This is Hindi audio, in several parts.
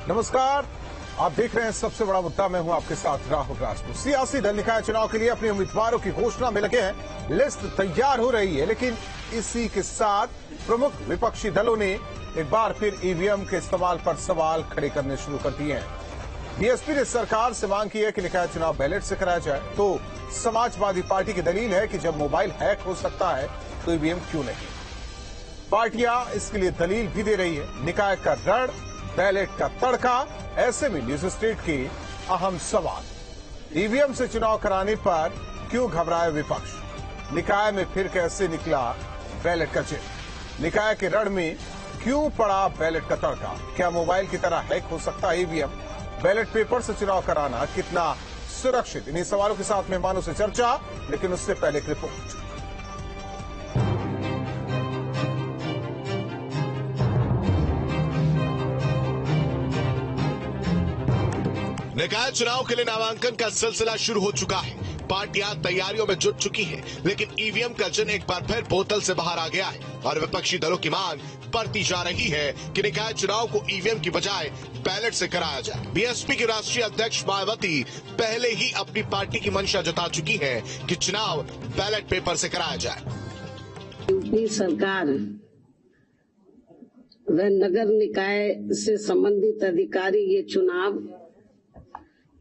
नमस्कार, आप देख रहे हैं सबसे बड़ा मुद्दा। मैं हूं आपके साथ राहुल राजपूत। सियासी दल निकाय चुनाव के लिए अपने उम्मीदवारों की घोषणा में लगे हैं। लिस्ट तैयार हो रही है, लेकिन इसी के साथ प्रमुख विपक्षी दलों ने एक बार फिर ईवीएम के इस्तेमाल पर सवाल खड़े करने शुरू कर दिए हैं। बीएसपी ने सरकार से मांग की है कि निकाय चुनाव बैलेट से कराया जाए, तो समाजवादी पार्टी की दलील है कि जब मोबाइल हैक हो सकता है तो ईवीएम क्यों नहीं। पार्टियां इसके लिए दलील भी दे रही है। निकाय का रण, बैलेट का तड़का, ऐसे में न्यूज स्टेट के अहम सवाल। ईवीएम से चुनाव कराने पर क्यों घबराए विपक्ष? निकाय में फिर कैसे निकला बैलेट का चिन्ह? निकाय के रण में क्यों पड़ा बैलेट का तड़का? क्या मोबाइल की तरह हैक हो सकता है ईवीएम? बैलेट पेपर से चुनाव कराना कितना सुरक्षित? इन्हीं सवालों के साथ मेहमानों से चर्चा, लेकिन उससे पहले एक रिपोर्ट। निकाय चुनाव के लिए नामांकन का सिलसिला शुरू हो चुका है। पार्टियां तैयारियों में जुट चुकी हैं, लेकिन ईवीएम का चिन्ह एक बार फिर बोतल से बाहर आ गया है और विपक्षी दलों की मांग बढ़ती जा रही है कि निकाय चुनाव को ईवीएम की बजाय बैलेट से कराया जाए। बीएसपी की राष्ट्रीय अध्यक्ष मायावती पहले ही अपनी पार्टी की मंशा जता चुकी है कि चुनाव बैलेट पेपर से कराया जाए। यूपी सरकार व नगर निकाय से संबंधित अधिकारी ये चुनाव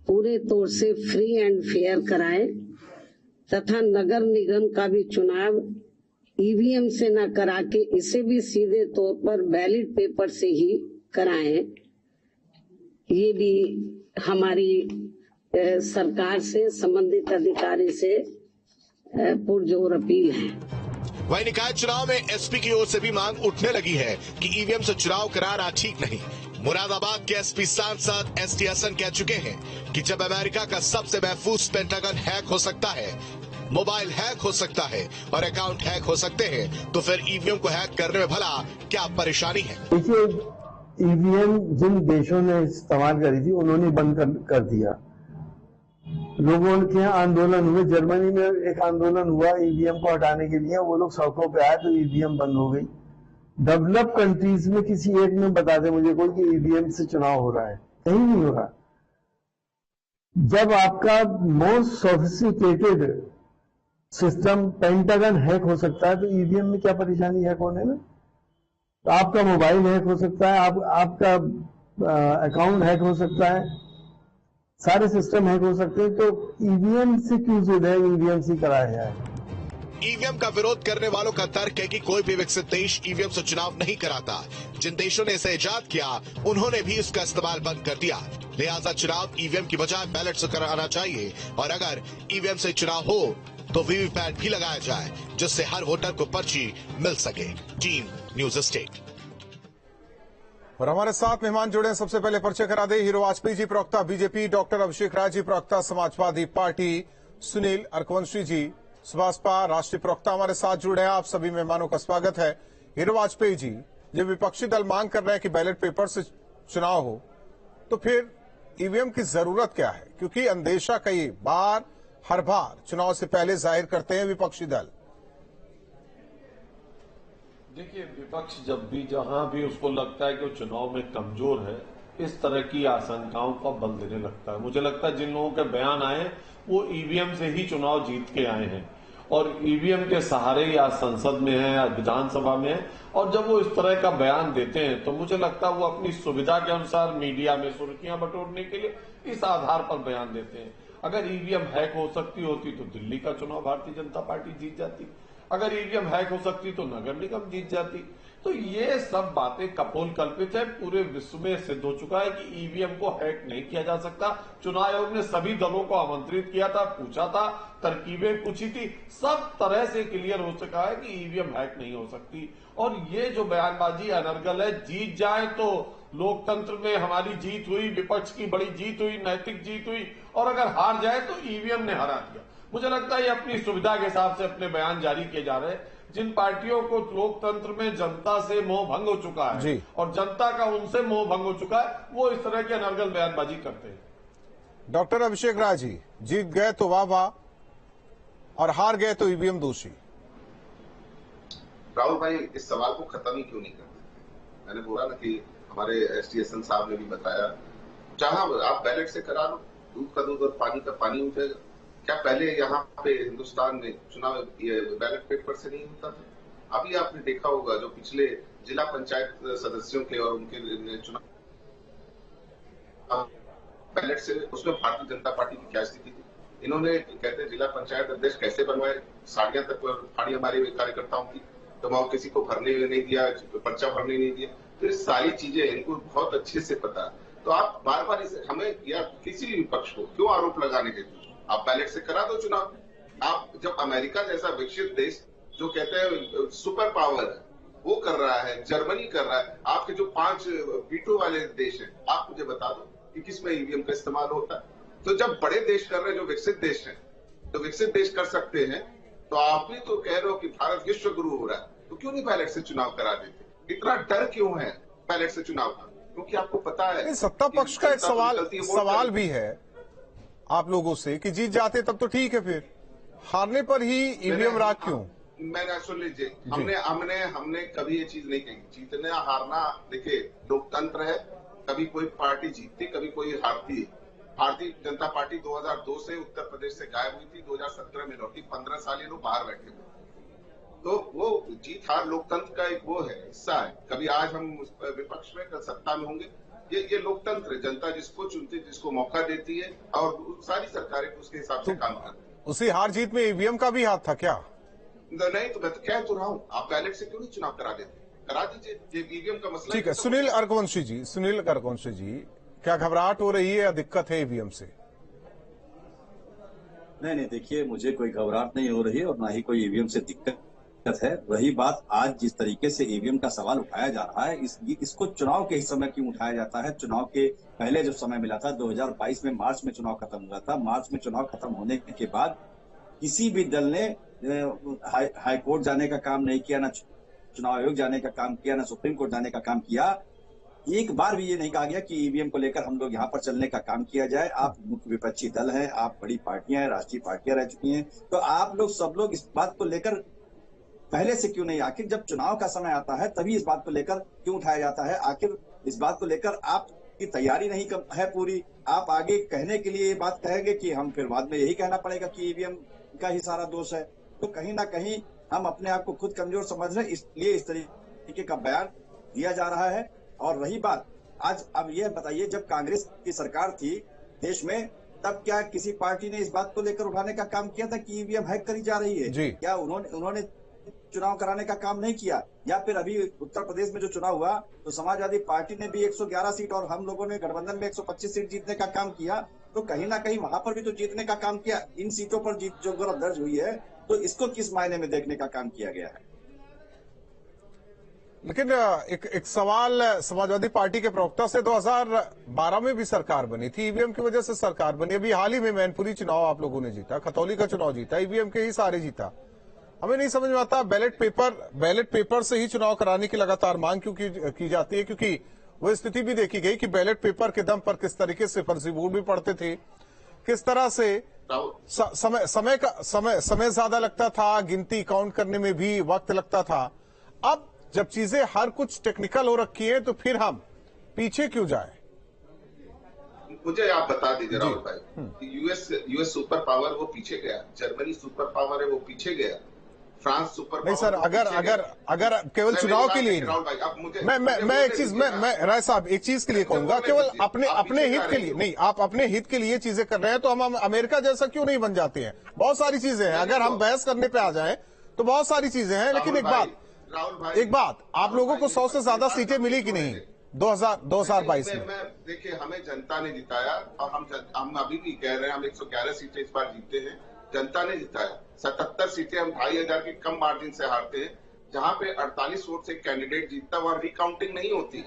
पूरे तौर से फ्री एंड फेयर कराए तथा नगर निगम का भी चुनाव ईवीएम से न करा के इसे भी सीधे तौर पर बैलेट पेपर से ही कराएं। ये भी हमारी सरकार से संबंधित अधिकारी से पुरजोर अपील है। वहीं निकाय चुनाव में एसपी की ओर से भी मांग उठने लगी है कि ईवीएम से चुनाव कराना ठीक नहीं। मुरादाबाद के एसपी सांसद एसटी हसन कह चुके हैं कि जब अमेरिका का सबसे महफूज पेंटागन हैक हो सकता है, मोबाइल हैक हो सकता है और अकाउंट हैक हो सकते हैं, तो फिर ईवीएम को हैक करने में भला क्या परेशानी है? देखिए, ईवीएम जिन देशों ने इस्तेमाल करी थी उन्होंने बंद कर दिया। लोगों के आंदोलन हुए। जर्मनी में एक आंदोलन हुआ ईवीएम को हटाने के लिए, वो लोग सड़कों पे आए तो ईवीएम बंद हो गई। डेवलप कंट्रीज में किसी एक में बता दे मुझे कोई कि ईवीएम से चुनाव हो रहा है? कहीं नहीं हो रहा। जब आपका most sophisticated system pentagon hack हो सकता है तो ईवीएम में क्या परेशानी हैक होने में? तो आपका मोबाइल हैक हो सकता है, आपका अकाउंट हैक हो सकता है, सारे सिस्टम हैक हो सकते हैं। तो ईवीएम से क्यों जिद है ईवीएम से कराया है? ईवीएम का विरोध करने वालों का तर्क है कि कोई भी विकसित देश ईवीएम से चुनाव नहीं कराता। जिन देशों ने इसे इजाद किया उन्होंने भी इसका इस्तेमाल बंद कर दिया। लिहाजा चुनाव ईवीएम की बजाय बैलेट से कराना चाहिए और अगर ईवीएम से चुनाव हो तो वीवीपैट भी लगाया जाए, जिससे हर वोटर को पर्ची मिल सके। Team news state. और हमारे साथ मेहमान जुड़े हैं। सबसे पहले परिचय करा दे। हीरो वाजपेयी जी, प्रवक्ता बीजेपी, डॉक्टर अभिषेक राय जी, प्रवक्ता समाजवादी पार्टी, सुनील अरकवंशी जी, सुभाषपा राष्ट्रीय प्रवक्ता हमारे साथ जुड़े हैं। आप सभी मेहमानों का स्वागत है। हीरो वाजपेयी जी, जब विपक्षी दल मांग कर रहे हैं कि बैलेट पेपर से चुनाव हो, तो फिर ईवीएम की जरूरत क्या है? क्योंकि अंदेशा कई बार, हर बार चुनाव से पहले जाहिर करते हैं विपक्षी दल। देखिए, विपक्ष जब भी जहां भी उसको लगता है कि वो चुनाव में कमजोर है, इस तरह की आशंकाओं का बल देने लगता है। मुझे लगता है जिन लोगों के बयान आए वो ईवीएम से ही चुनाव जीत के आए हैं और ईवीएम के सहारे या संसद में है या विधानसभा में है, और जब वो इस तरह का बयान देते हैं तो मुझे लगता है वो अपनी सुविधा के अनुसार मीडिया में सुर्खियां बटोरने के लिए इस आधार पर बयान देते हैं। अगर ईवीएम हैक हो सकती होती तो दिल्ली का चुनाव भारतीय जनता पार्टी जीत जाती, अगर ईवीएम हैक हो सकती तो नगर निगम जीत जाती। तो ये सब बातें कपोल कल्पित है। पूरे विश्व में सिद्ध हो चुका है कि ईवीएम को हैक नहीं किया जा सकता। चुनाव आयोग ने सभी दलों को आमंत्रित किया था, पूछा था, तरकीबें पूछी थी, सब तरह से क्लियर हो चुका है कि ईवीएम हैक नहीं हो सकती। और ये जो बयानबाजी अनर्गल है, जीत जाए तो लोकतंत्र में हमारी जीत हुई, विपक्ष की बड़ी जीत हुई, नैतिक जीत हुई, और अगर हार जाए तो ईवीएम ने हरा दिया। मुझे लगता है ये अपनी सुविधा के हिसाब से अपने बयान जारी किए जा रहे हैं। जिन पार्टियों को लोकतंत्र में जनता से मोह भंग हो चुका है और जनता का उनसे मोह भंग हो चुका है, वो इस तरह की अनर्गल बयानबाजी करते हैं। डॉक्टर अभिषेक राय जी, जीत गए तो वाह वाह और हार गए तो ईवीएम दोषी। राहुल भाई इस सवाल को खत्म ही क्यों नहीं करते? मैंने बोला ना कि हमारे एसटीएसएन साहब ने भी बताया, जहां आप बैलेट से करा लो, दूध का दूध और पानी का पानी हो जाएगा। क्या पहले यहाँ पे हिंदुस्तान में चुनाव बैलेट पेपर से नहीं होता था? अभी आपने देखा होगा जो पिछले जिला पंचायत सदस्यों के और उनके चुनाव बैलेट से, उसमें भारतीय जनता पार्टी की क्या स्थिति थी? इन्होंने कहते जिला पंचायत अध्यक्ष कैसे बनवाए, साड़ियां तक फाड़ी हमारे कार्यकर्ताओं की, तो वहां किसी को भरने नहीं दिया, पर्चा भरने नहीं दिया। तो ये सारी चीजें इनको बहुत अच्छे से पता। तो आप बार बार इसे हमें या किसी भी पक्ष को क्यों आरोप लगाने देते? आप बैलेट से करा दो चुनाव। आप जब अमेरिका जैसा विकसित देश जो कहते हैं सुपर पावर है, वो कर रहा है, जर्मनी कर रहा है, आपके जो 5 वीटो वाले देश हैं, आप मुझे बता दो कि किसमें ईवीएम का इस्तेमाल होता है। तो जब बड़े देश कर रहे हैं, जो विकसित देश हैं, तो विकसित देश कर सकते हैं, तो आप भी तो कह रहे हो कि भारत विश्व गुरु हो रहा है, तो क्यों नहीं बैलेट से चुनाव करा देते? इतना डर क्यों है बैलेट से चुनाव का? क्योंकि आपको पता है सत्ता पक्ष का एक सवाल भी है आप लोगों से कि जीत जाते तब तो ठीक है, फिर हारने पर ही ईवीएम राख क्यों? मैंने सुन लीजिए, हमने कभी ये चीज नहीं कही। जीतना हारना देखिए लोकतंत्र है, कभी कोई पार्टी जीतती, कभी कोई हारती है। भारतीय जनता पार्टी 2002 से उत्तर प्रदेश से गायब हुई थी, 2017 में लौटी, 15 साल ये लोग बाहर बैठे हुए। तो वो जीत हार लोकतंत्र का एक वो है, हिस्सा है। कभी आज हम विपक्ष में, कल सत्ता में होंगे। ये लोकतंत्र है, जनता जिसको चुनती है, जिसको मौका देती है, और सारी सरकारें उसके हिसाब से काम करती है। उसी हार जीत में ईवीएम का भी हाथ था क्या? नहीं, तो मैं तो कह तो रहा हूँ, आप बैलेट से क्यों नहीं चुनाव करा देते? करा दीजिए, ये ईवीएम का मसला। ठीक है, सुनील अर्कवंशी जी, क्या घबराहट हो रही है या दिक्कत है ईवीएम से? नहीं, देखिए, मुझे कोई घबराहट नहीं हो रही है और ना ही कोई ईवीएम से दिक्कत है। रही बात आज जिस तरीके से ईवीएम का सवाल उठाया जा रहा है, इसको चुनाव के ही समय क्यों उठाया जाता है? चुनाव के पहले जो समय मिला था 2022 में, मार्च में चुनाव खत्म हुआ था। मार्च में चुनाव खत्म होने के बाद किसी भी दल ने हाई कोर्ट जाने का काम नहीं किया, ना चुनाव आयोग जाने का काम किया, ना सुप्रीम कोर्ट जाने का काम किया। एक बार भी ये नहीं कहा गया कि ईवीएम को लेकर हम लोग यहाँ पर चलने का काम किया जाए। आप मुख्य विपक्षी दल हैं, आप बड़ी पार्टियां हैं, राष्ट्रीय पार्टियां रह चुकी हैं, तो आप लोग सब लोग इस बात को लेकर पहले से क्यों नहीं? आखिर जब चुनाव का समय आता है तभी इस बात को लेकर क्यों उठाया जाता है? आखिर इस बात को लेकर आपकी तैयारी नहीं है पूरी? आप आगे कहने के लिए ये बात कहेंगे कि हम फिर बाद में यही कहना पड़ेगा कि ईवीएम का ही सारा दोष है। तो कहीं ना कहीं हम अपने आप को खुद कमजोर समझ रहे हैं, इसलिए इस तरीके का बयान दिया जा रहा है। और रही बात आज, अब यह बताइए, जब कांग्रेस की सरकार थी देश में, तब क्या किसी पार्टी ने इस बात को लेकर उठाने का काम किया था कि ईवीएम हैक करी जा रही है? क्या उन्होंने चुनाव कराने का काम नहीं किया? या फिर अभी उत्तर प्रदेश में जो चुनाव हुआ तो समाजवादी पार्टी ने भी 111 सीट और हम लोगों ने गठबंधन में 125 सीट जीतने का काम किया। तो कहीं ना कहीं वहां पर भी तो जीतने का काम किया। इन सीटों पर जीत जो दर्ज हुई है, तो इसको किस मायने में देखने का काम किया गया है? लेकिन एक सवाल समाजवादी पार्टी के प्रवक्ता से, 2012 में भी सरकार बनी थी, ईवीएम की वजह से सरकार बनी। अभी हाल ही में मैनपुरी चुनाव आप लोगों ने जीता, खतौली का चुनाव जीता, ईवीएम के ही सारे जीता। हमें नहीं समझ में आता बैलेट पेपर से ही चुनाव कराने की लगातार मांग क्यों की जाती है? क्योंकि वो स्थिति भी देखी गई कि बैलेट पेपर के दम पर किस तरीके से फर्जी वोट भी पड़ते थे, किस तरह से समय ज्यादा लगता था, गिनती काउंट करने में भी वक्त लगता था। अब जब चीजें हर कुछ टेक्निकल हो रखी है, तो फिर हम पीछे क्यों जाए? मुझे आप बता दीजिए राहुल भाई, यूएस सुपर पावर वो पीछे गया, जर्मनी सुपर पावर है वो पीछे गया, फ्रांस सुपर पावर। नहीं सर, अगर केवल चुनाव के लिए मैं एक चीज, मैं राय साहब एक चीज के लिए कहूंगा, केवल अपने हित के लिए नहीं, आप अपने हित के लिए चीजें कर रहे हैं, तो हम अमेरिका जैसा क्यों नहीं बन जाते हैं? बहुत सारी चीजें हैं, अगर हम बहस करने पे आ जाएं तो बहुत सारी चीजें हैं। लेकिन एक बात, आप लोगों को 100 से ज्यादा सीटें मिली कि नहीं 2022 में? देखिए, हमें जनता ने जिताया और हम अभी भी कह रहे हैं, हम 111 सीटें इस बार जीते हैं, जनता ने जिताया। 77 सीटें हम 2500 की कम मार्जिन से हारते हैं। जहां पे 48 वोट से कैंडिडेट जीतता हुआ रिकाउंटिंग नहीं होती,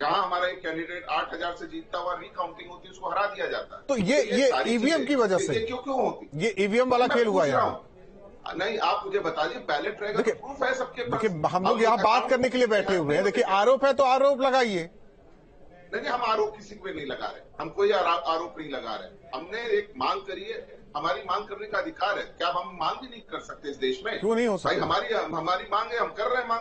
जहां हमारा एक कैंडिडेट 8000 से जीतता हुआ रिकाउंटिंग होती है, उसको हरा दिया जाता है। तो ये ईवीएम की वजह से क्यों होती? ये ईवीएम वाला खेल हुआ है? नहीं, आप मुझे बताइए, बैलेट रहेगा तो प्रूफ है सबके पास। देखिए, हम लोग यहाँ बात करने के लिए बैठे हुए हैं। देखिए, आरोप है तो आरोप लगाइए। नहीं, हम आरोप किसी पे नहीं लगा रहे, हम कोई आरोप नहीं लगा रहे। हमने एक मांग करी है, हमारी मांग करने का अधिकार है। क्या हम मांग भी नहीं कर सकते इस देश में? क्यों नहीं हो सकता? भाई हमारी मांग है, हम कर रहे हैं मांग।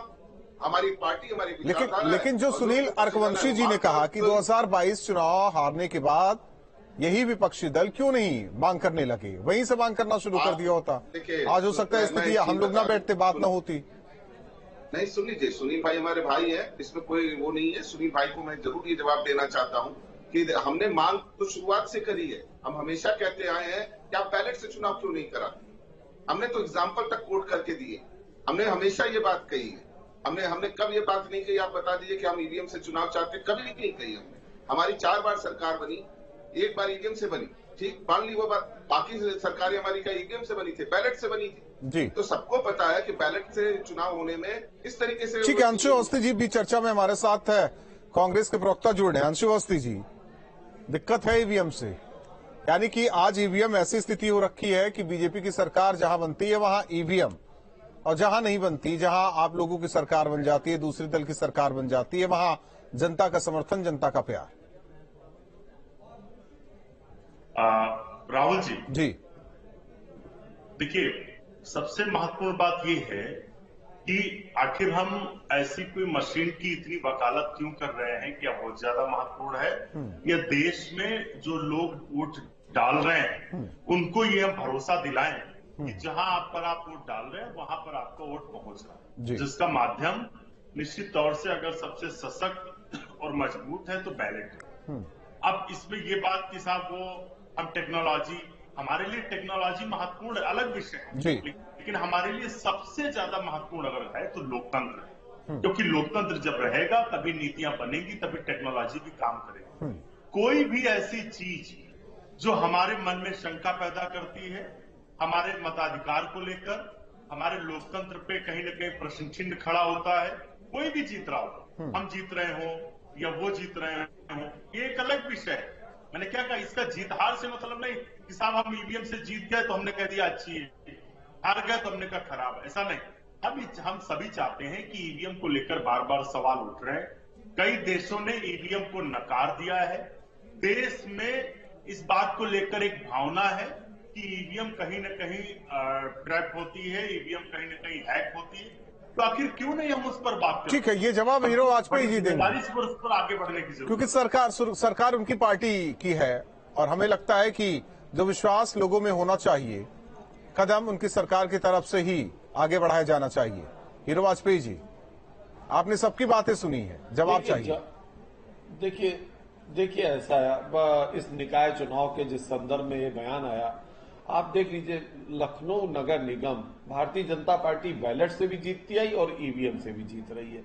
हमारी पार्टी, हमारी विचारधारा है। लेकिन जो और सुनील लोग अर्कवंशी जी ने कहा कि 2022 चुनाव हारने के बाद यही विपक्षी दल क्यों नहीं मांग करने लगे, वहीं से मांग करना शुरू कर दिया होता। आज हो सकता है स्थिति हम लोग ना बैठते, बात ना होती। नहीं, सुन लीजिए, सुनील भाई हमारे भाई है, इसमें कोई वो नहीं है। सुनील भाई को मैं जरूर ये जवाब देना चाहता हूँ कि हमने मांग तो शुरुआत से करी है। हम हमेशा कहते आए हैं कि आप बैलेट से चुनाव क्यों नहीं कराते। हमने तो एग्जाम्पल तक कोट करके दिए। हमने हमेशा ये बात कही है। हमने कब ये बात नहीं कही, आप बता दीजिए कि हम ईवीएम से चुनाव चाहते, कभी नहीं कही हमने। हमारी 4 बार सरकार बनी, 1 बार ईवीएम से बनी, ठीक, मान ली वो बात। बाकी सरकारें हमारी क्या ईवीएम से बनी थी, बैलेट से बनी थी जी। तो सबको पता है कि बैलेट से चुनाव होने में इस तरीके से। ठीक है, अंशु अवस्थी जी भी चर्चा में हमारे साथ है, कांग्रेस के प्रवक्ता जुड़े हैं। अंशु अवस्थी जी, दिक्कत है ईवीएम से, यानी कि आज ईवीएम ऐसी स्थिति हो रखी है कि बीजेपी की सरकार जहां बनती है वहां ईवीएम, और जहां नहीं बनती, जहां आप लोगों की सरकार बन जाती है, दूसरे दल की सरकार बन जाती है, वहां जनता का समर्थन, जनता का प्यार। राहुल जी, देखिए, सबसे महत्वपूर्ण बात यह है कि आखिर हम ऐसी कोई मशीन की इतनी वकालत क्यों कर रहे हैं, क्या बहुत ज्यादा महत्वपूर्ण है, या देश में जो लोग वोट डाल रहे हैं उनको ये हम भरोसा दिलाएं कि जहां आप वोट डाल रहे हैं वहां पर आपका वोट पहुंच रहा है, जिसका माध्यम निश्चित तौर से अगर सबसे सशक्त और मजबूत है तो बैलेट है। अब इसमें ये बात कि साहब वो हम टेक्नोलॉजी, हमारे लिए टेक्नोलॉजी महत्वपूर्ण अलग विषय है, लेकिन हमारे लिए सबसे ज्यादा महत्वपूर्ण अगर है तो लोकतंत्र है, क्योंकि लोकतंत्र जब रहेगा तभी नीतियां बनेंगी, तभी टेक्नोलॉजी भी काम करेगी। कोई भी ऐसी चीज जो हमारे मन में शंका पैदा करती है, हमारे मताधिकार को लेकर, हमारे लोकतंत्र पे कहीं ना कहीं प्रश्न चिन्ह खड़ा होता है, कोई भी जीत रहा हो, हम जीत रहे हो या वो जीत रहे हो, ये एक अलग विषय है। मैंने क्या कहा, इसका जीत हार से मतलब नहीं कि साहब हम ईवीएम से जीत गए तो हमने कह दिया अच्छी है, हार गए तो हमने कहा खराब है, ऐसा नहीं। हम सभी चाहते हैं कि ईवीएम को लेकर बार बार सवाल उठ रहे हैं। कई देशों ने ईवीएम को नकार दिया है। देश में इस बात को लेकर एक भावना है कि ईवीएम कहीं ना कहीं ट्रैप होती है, ईवीएम कहीं ना कहीं हैक होती है, तो आखिर क्यों नहीं हम उस पर बात करें। ठीक है, ये जवाब हीरो वाजपेयी जी देंगे, उस पर आगे बढ़ने की जरूरत, क्योंकि सरकार उनकी पार्टी की है और हमें लगता है कि जो विश्वास लोगों में होना चाहिए, कदम उनकी सरकार की तरफ से ही आगे बढ़ाया जाना चाहिए। हीरो वाजपेयी जी, आपने सबकी बातें सुनी है, जवाब चाहिए। देखिए ऐसा है, इस निकाय चुनाव के जिस संदर्भ में ये बयान आया, आप देख लीजिए, लखनऊ नगर निगम भारतीय जनता पार्टी बैलेट से भी जीतती आई और ईवीएम से भी जीत रही है।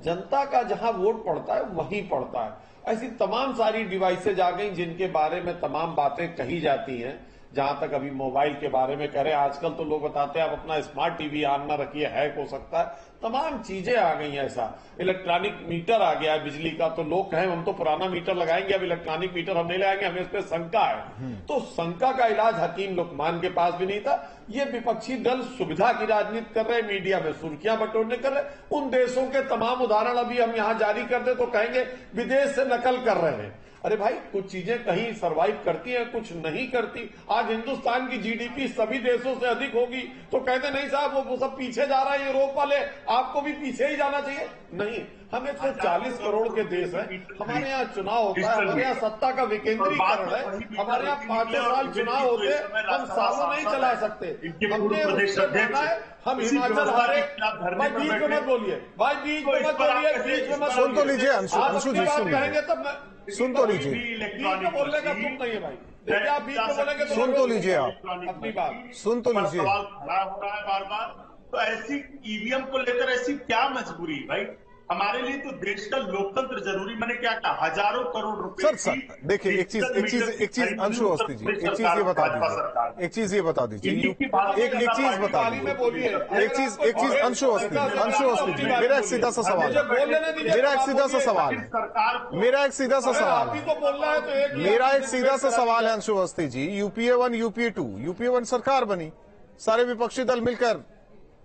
जनता का जहां वोट पड़ता है वहीं पड़ता है। ऐसी तमाम सारी डिवाइसेज आ गई जिनके बारे में तमाम बातें कही जाती हैं। जहां तक अभी मोबाइल के बारे में कह रहे हैं, आजकल तो लोग बताते हैं आप अपना स्मार्ट टीवी ऑन ना रखिए, हैक हो सकता है, तमाम चीजें आ गई हैं। ऐसा इलेक्ट्रॉनिक मीटर आ गया है बिजली का, तो लोग कहें हम तो पुराना मीटर लगाएंगे, अब इलेक्ट्रॉनिक मीटर हम नहीं लगाएंगे, हमें इस पर शंका है। तो शंका का इलाज हकीम लुकमान के पास भी नहीं था। ये विपक्षी दल सुविधा की राजनीति कर रहे, मीडिया में सुर्खियां बटोरने कर रहे। उन देशों के तमाम उदाहरण अभी हम यहां जारी कर दे तो कहेंगे विदेश से नकल कर रहे हैं। अरे भाई, कुछ चीजें कहीं सरवाइव करती हैं, कुछ नहीं करती। आज हिंदुस्तान की जीडीपी सभी देशों से अधिक होगी तो कहते नहीं साहब वो सब पीछे जा रहा है, यूरोप वाले, आपको भी पीछे ही जाना चाहिए। नहीं, हम 140 करोड़ के देश हैं, हमारे यहाँ चुनाव होता है, हमारे यहाँ सत्ता का विकेंद्रीकरण है, हमारे यहाँ 5 साल चुनाव होते, हम सालों नहीं चला सकते। हमने उससे कहना है हम हिमाचल हारे। भाई बीच में मत बोलिए, भाई बीच में मत बोलिए, बीच में मत सुन तो लीजिए अंशु जी, कहेंगे तब सुन तो लीजिए, बीच में बोलने का तुम नहीं है भाई। देखिए आप बीच में बोलेंगे तो सुन तो लीजिए, आप अपनी बात सुन तो लीजिए। सवाल खड़ा हो रहा है बार बार, तो ऐसी ईवीएम को लेकर ऐसी क्या मजबूरी भाई? हमारे लिए तो देश का लोकतंत्र जरूरी। मैंने क्या कहा, हजारों करोड़ रुपए। सर देखिए, एक चीज अंशु अवस्थी जी, एक चीज ये बता दीजिए, एक चीज ये बता दीजिए, एक चीज बता दीजिए, एक चीज अंशु अवस्थी जी, मेरा एक सीधा सा सवाल है, मेरा एक सीधा सा सवाल है, मेरा एक सीधा सा सवाल है, मेरा एक सीधा सा सवाल है Anshu Awasthi ji. UPA 1, UPA 2, UPA 1 सरकार बनी, सारे विपक्षी दल मिलकर,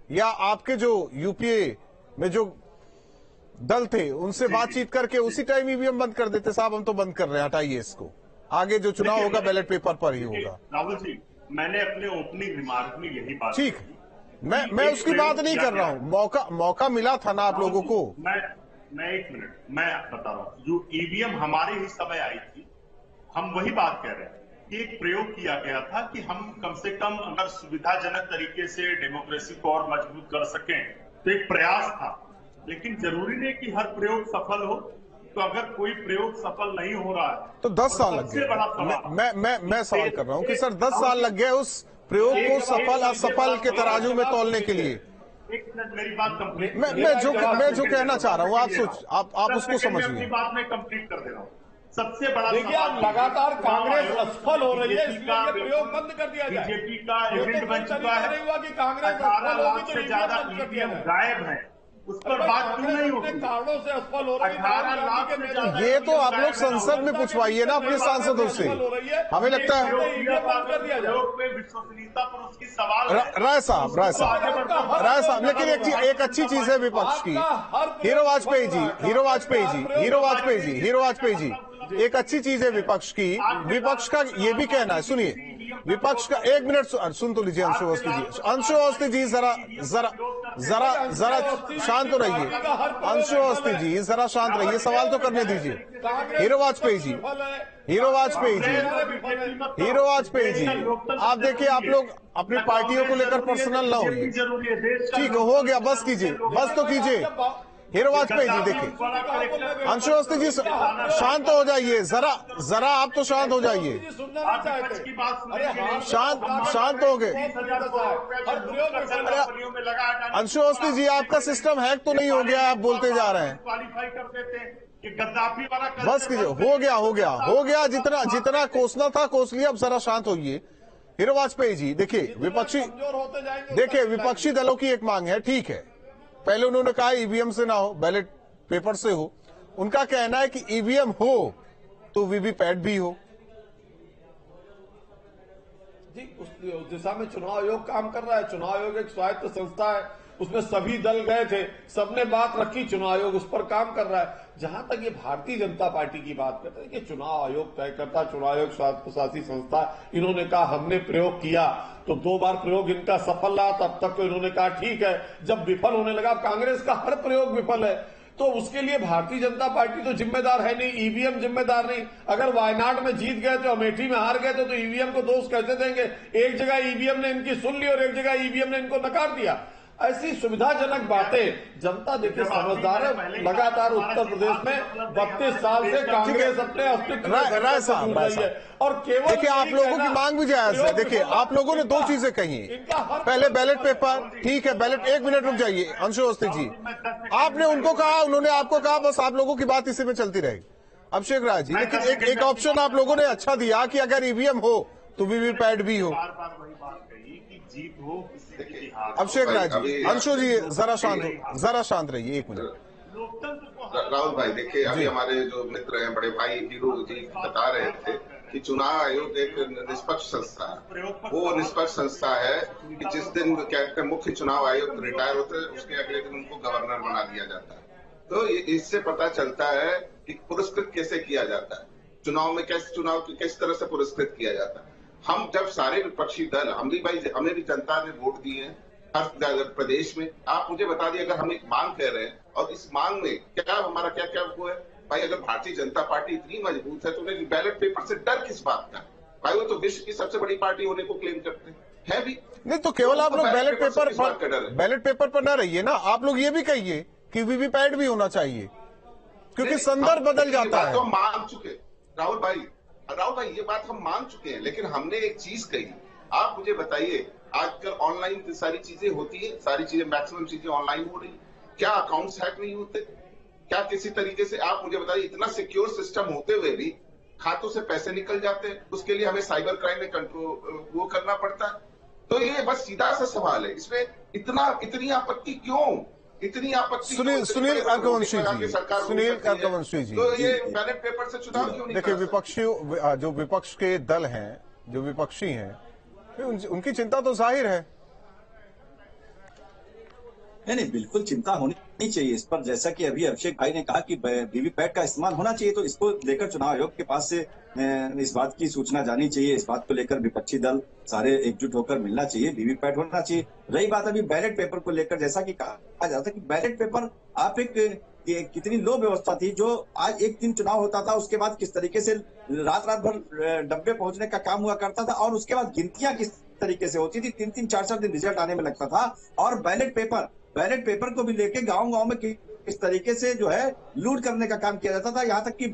या आपके जो यूपीए में जो दल थे उनसे बातचीत करके उसी टाइम ईवीएम बंद कर देते, साहब हम तो बंद कर रहे हैं, हटाइए इसको, आगे जो चुनाव होगा बैलेट पेपर पर ही होगा। राहुल जी, मैंने अपने ओपनिंग रिमार्क में यही बात ठीक, मैं उसकी बात नहीं कर रहा हूं। मौका मिला था ना आप लोगों को। मैं एक मिनट मैं बता रहा हूं, जो ईवीएम हमारे ही समय आई थी, हम वही बात कह रहे हैं कि एक प्रयोग किया गया था कि हम कम से कम अगर सुविधाजनक तरीके से डेमोक्रेसी को और मजबूत कर सकें, तो एक प्रयास था। लेकिन जरूरी नहीं कि हर प्रयोग सफल हो। तो अगर कोई प्रयोग सफल नहीं हो रहा है तो 10 साल लग गए। मैं सवाल कर रहा हूं कि सर 10 साल लग गए उस प्रयोग को सफल असफल के तराजू में तोलने के लिए। एक मिनट मेरी बात कंप्लीट। मैं जो कहना चाह रहा हूं आप उसको समझिए। अपनी बात मैं कंप्लीट कर दे रहा हूं। सबसे बड़ा देखिए, आप लगातार कांग्रेस असफल हो रही है, इसलिए ये प्रयोग बंद कर दिया जाए। बीजेपी का एजेंट बन चुका है। नहीं हुआ कि कांग्रेस 18 लाख से ज्यादा ईवीएम गायब है, उस पर बात क्यों नहीं होती? कारणों से असफल हो रही है। 18 लाख से ज्यादा ये तो आप लोग संसद में पूछवाइए ना अपने सांसदों से। हमें लगता है प्रयोग में विश्वसनीयता पर उसकी सवाल राय साहब, लेकिन एक अच्छी चीज है विपक्ष की। हीरो वाजपेयी जी, एक अच्छी चीज है विपक्ष की। विपक्ष का ये भी कहना है, सुनिए, विपक्ष का 1 मिनट सुन तो लीजिए। अंशु अवस्थी जी जरा शांत तो रहिए। अंशु अवस्थी जी जरा शांत रहिए, सवाल तो करने दीजिए। हीरो वाजपेयी जी, आप देखिए, आप लोग अपनी पार्टियों को लेकर पर्सनल ना होइए। ठीक हो गया, बस तो कीजिए। हीरो वाजपेयी जी देखिए, अंशु अवस्थी जी शांत हो जाइए, जरा आप तो शांत हो जाइए। शांत हो गए। अंशु अवस्थी जी, आपका सिस्टम हैक तो नहीं हो गया? आप बोलते जा रहे हैं। बस कीजिए, हो गया। जितना कोसना था कोस लिया, अब जरा शांत होइए। हीरो वाजपेयी जी देखिए, विपक्षी दलों की एक मांग है, ठीक है। पहले उन्होंने कहा ईवीएम से ना हो, बैलेट पेपर से हो। उनका कहना है कि ईवीएम हो तो वीवीपैट भी हो। जी, उस दिशा में चुनाव आयोग काम कर रहा है। चुनाव आयोग एक स्वायत्त संस्था है, उसमें सभी दल गए थे, सबने बात रखी, चुनाव आयोग उस पर काम कर रहा है। जहां तक ये भारतीय जनता पार्टी की बात करते हैं कि चुनाव आयोग तय करता, चुनाव आयोग स्वायत्त प्रशासी संस्था। इन्होंने कहा हमने प्रयोग किया तो 2 बार प्रयोग इनका सफल रहा, तब तक तो इन्होंने कहा ठीक है। जब विफल होने लगा, कांग्रेस का हर प्रयोग विफल है, तो उसके लिए भारतीय जनता पार्टी तो जिम्मेदार है नहीं, ईवीएम जिम्मेदार नहीं। अगर वायनाड में जीत गए तो अमेठी में हार गए तो ईवीएम को दोष कैसे देंगे? एक जगह ईवीएम ने इनकी सुन ली और एक जगह ईवीएम ने इनको नकार दिया। ऐसी सुविधाजनक बातें जनता देखिए समझदार है। लगातार उत्तर प्रदेश में 32 साल से कांग्रेस अपने अस्तित्व राय साहब और केवल देखिए, आप लोगों की मांग भी जायज है। देखिए, आप लोगों ने 2 चीजें कही। पहले बैलेट पेपर, ठीक है, बैलेट 1 मिनट रुक जाइए। अंशु अवस्थी जी, आपने उनको कहा, उन्होंने आपको कहा, बस आप लोगों की बात इसी में चलती रहेगी। अभिषेक राय जी, लेकिन एक ऑप्शन आप लोगों ने अच्छा दिया कि अगर ईवीएम हो तो वीवीपैट भी हो। जीत हो अभिषेक राय जी, अंशु जी जरा शांत रहिए 1 मिनट। राहुल भाई देखिए, अभी हमारे जो मित्र हैं, बड़े भाई हीरो जी बता रहे थे कि चुनाव आयोग एक निष्पक्ष संस्था है। वो निष्पक्ष संस्था है कि जिस दिन कहते हैं मुख्य चुनाव आयुक्त रिटायर होते हैं, उसके अगले दिन उनको गवर्नर बना दिया जाता है। तो इससे पता चलता है कि पुरस्कृत कैसे किया जाता है, चुनाव में किस तरह से पुरस्कृत किया जाता है। हम जब सारे विपक्षी दल, हमें भी जनता ने वोट दिए हैं हर प्रदेश में। आप मुझे बता दिए, अगर हम एक मांग कह रहे हैं और इस मांग में हमारा क्या वो है भाई, अगर भारतीय जनता पार्टी इतनी मजबूत है तो उन्हें बैलेट पेपर से डर किस बात का? भाई वो तो विश्व की सबसे बड़ी पार्टी होने को क्लेम करते हैं भी नहीं। तो केवल आप लोग बैलेट पेपर पर ना रहिए ना, आप लोग ये भी कहिए कि वीवीपैट भी होना चाहिए, क्योंकि संदर्भ बदल जाता है। तो हम मान चुके राहुल भाई, ये बात हम मान चुके हैं, लेकिन हमने एक चीज कही। आप मुझे बताइए, आजकल ऑनलाइन सारी चीजें होती है, सारी चीजें मैक्सिमम चीजें ऑनलाइन हो रही, क्या अकाउंट्स हैक नहीं होते? क्या किसी तरीके से आप मुझे बताइए, इतना सिक्योर सिस्टम होते हुए भी खातों से पैसे निकल जाते हैं, उसके लिए हमें साइबर क्राइम में कंट्रोल वो करना पड़ता है। तो ये बस सीधा सा सवाल है, इसमें इतनी आपत्ति क्यों? सुनील अर्कवंशी जी, तो ये बैलेट पेपर से चुनाव क्यों नहीं? देखिए, जो विपक्ष के दल हैं, जो विपक्षी हैं, उनकी चिंता तो जाहिर है। नहीं, बिल्कुल चिंता होनी चाहिए इस पर। जैसा कि अभी अभिषेक भाई ने कहा कि वीवीपैट का इस्तेमाल होना चाहिए, तो इसको लेकर चुनाव आयोग के पास से इस बात की सूचना जानी चाहिए। इस बात को लेकर विपक्षी दल सारे एकजुट होकर मिलना चाहिए, वीवीपैट होना चाहिए। रही बात अभी बैलेट पेपर को लेकर, जैसा कि कहा जाता है कि बैलेट पेपर आप कितनी लो व्यवस्था थी, जो आज एक दिन चुनाव होता था, उसके बाद किस तरीके से रात भर डब्बे पहुंचने का काम हुआ करता था, और उसके बाद गिनतियां किस तरीके से होती थी, 3-3, 4-4 दिन रिजल्ट आने में लगता था। और बैलेट पेपर को भी लेके गांव में किस तरीके से जो है लूट करने का काम किया जाता था, यहाँ तक कि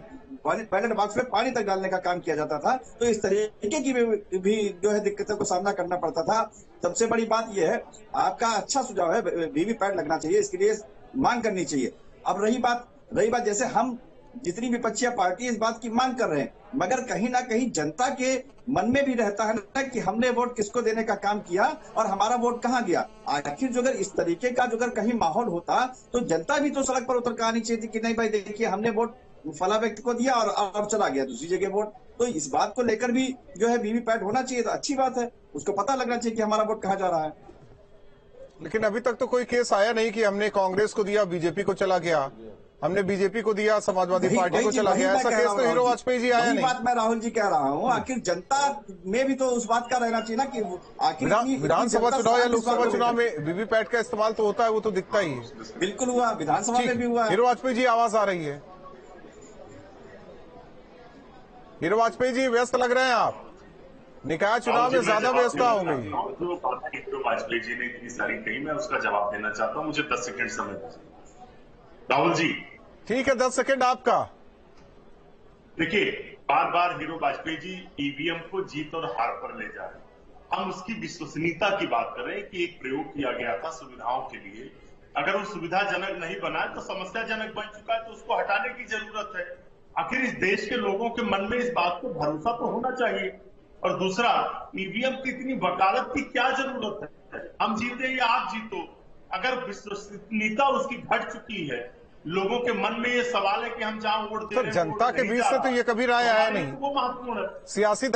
बैलेट बॉक्स में पानी तक डालने का काम किया जाता था। तो इस तरीके की भी जो है दिक्कतों को सामना करना पड़ता था। सबसे बड़ी बात यह है, आपका अच्छा सुझाव है, वीवीपैट लगना चाहिए, इसके लिए मांग करनी चाहिए। अब रही बात जैसे हम जितनी विपक्षी पार्टी इस बात की मांग कर रहे हैं, मगर कहीं ना कहीं जनता के मन में भी रहता है ना कि हमने वोट किसको देने का काम किया और हमारा वोट कहाँ गया। आखिर जो अगर इस तरीके का जो अगर कहीं माहौल होता तो जनता भी तो सड़क पर उतर कर आनी चाहिए थी कि नहीं भाई देखिए हमने वोट फला व्यक्ति को दिया और अब चला गया दूसरी जगह वोट। तो इस बात को लेकर भी जो है वीवीपैट होना चाहिए, तो अच्छी बात है, उसको पता लगना चाहिए कि हमारा वोट कहाँ जा रहा है। लेकिन अभी तक तो कोई केस आया नहीं कि हमने कांग्रेस को दिया, बीजेपी को चला गया, हमने बीजेपी को दिया, समाजवादी पार्टी को चला गया। ऐसा केस तो हीरो वाजपेयी जी आया नहीं। बात मैं राहुल जी कह रहा हूँ, आखिर जनता में भी तो उस बात का रहना चाहिए ना कि आखिर विधानसभा चुनाव या लोकसभा चुनाव में वीवीपैट का इस्तेमाल तो होता है, वो तो दिखता ही है। बिल्कुल हुआ, विधानसभा में भी हुआ। हीरो वाजपेयी जी आवाज आ रही है। हीरो वाजपेयी जी व्यस्त लग रहे हैं आप, निकाय चुनाव में ज्यादा व्यवस्था हो गई। जो हीरो वाजपेयी जी ने इतनी सारी कही, मैं उसका जवाब देना चाहता हूँ, मुझे 10 सेकंड समय दीजिए। राहुल जी ठीक है, 10 सेकंड आपका। देखिए, बार हीरो वाजपेयी जी ईवीएम को जीत और हार पर ले जा रहे हैं। हम उसकी विश्वसनीयता की बात कर रहे हैं कि एक प्रयोग किया गया था सुविधाओं के लिए, अगर वो सुविधाजनक नहीं बना तो समस्याजनक बन चुका है, तो उसको हटाने की जरूरत है। आखिर इस देश के लोगों के मन में इस बात को भरोसा तो होना चाहिए। और दूसरा, ईवीएम की इतनी वकालत की क्या जरूरत है? हम जीते या आप जीतो, अगर विश्वसनीयता उसकी घट चुकी है, लोगों के मन में ये सवाल है कि हम जहां वोट दे रहे हैं, जनता के बीच से तो ये कभी राय आया नहीं। वो महत्वपूर्ण है। सियासी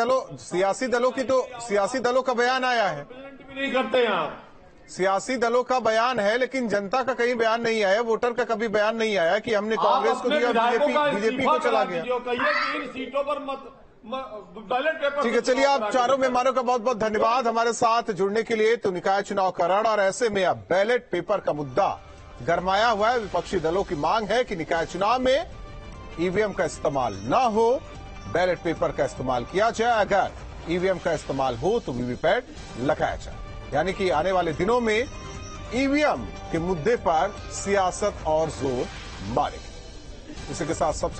दलों का बयान आया है, नहीं करते यहाँ सियासी दलों का बयान है, लेकिन जनता का कहीं बयान नहीं आया, वोटर का कभी बयान नहीं आया कि हमने कांग्रेस को दिया, बीजेपी को चला गया। कहिए इन सीटों पर बैलेट पेपर। ठीक है, चलिए आप चारों मेहमानों का बहुत बहुत धन्यवाद हमारे साथ जुड़ने के लिए। तो निकाय चुनाव का रण, और ऐसे में अब बैलेट पेपर का मुद्दा गरमाया हुआ है। विपक्षी दलों की मांग है कि निकाय चुनाव में ईवीएम का इस्तेमाल न हो, बैलेट पेपर का इस्तेमाल किया जाए। अगर ईवीएम का इस्तेमाल हो तो वीवीपैट लगाया जाए, यानी कि आने वाले दिनों में ईवीएम के मुद्दे पर सियासत और जोर मारेगी। इसी के साथ सबसे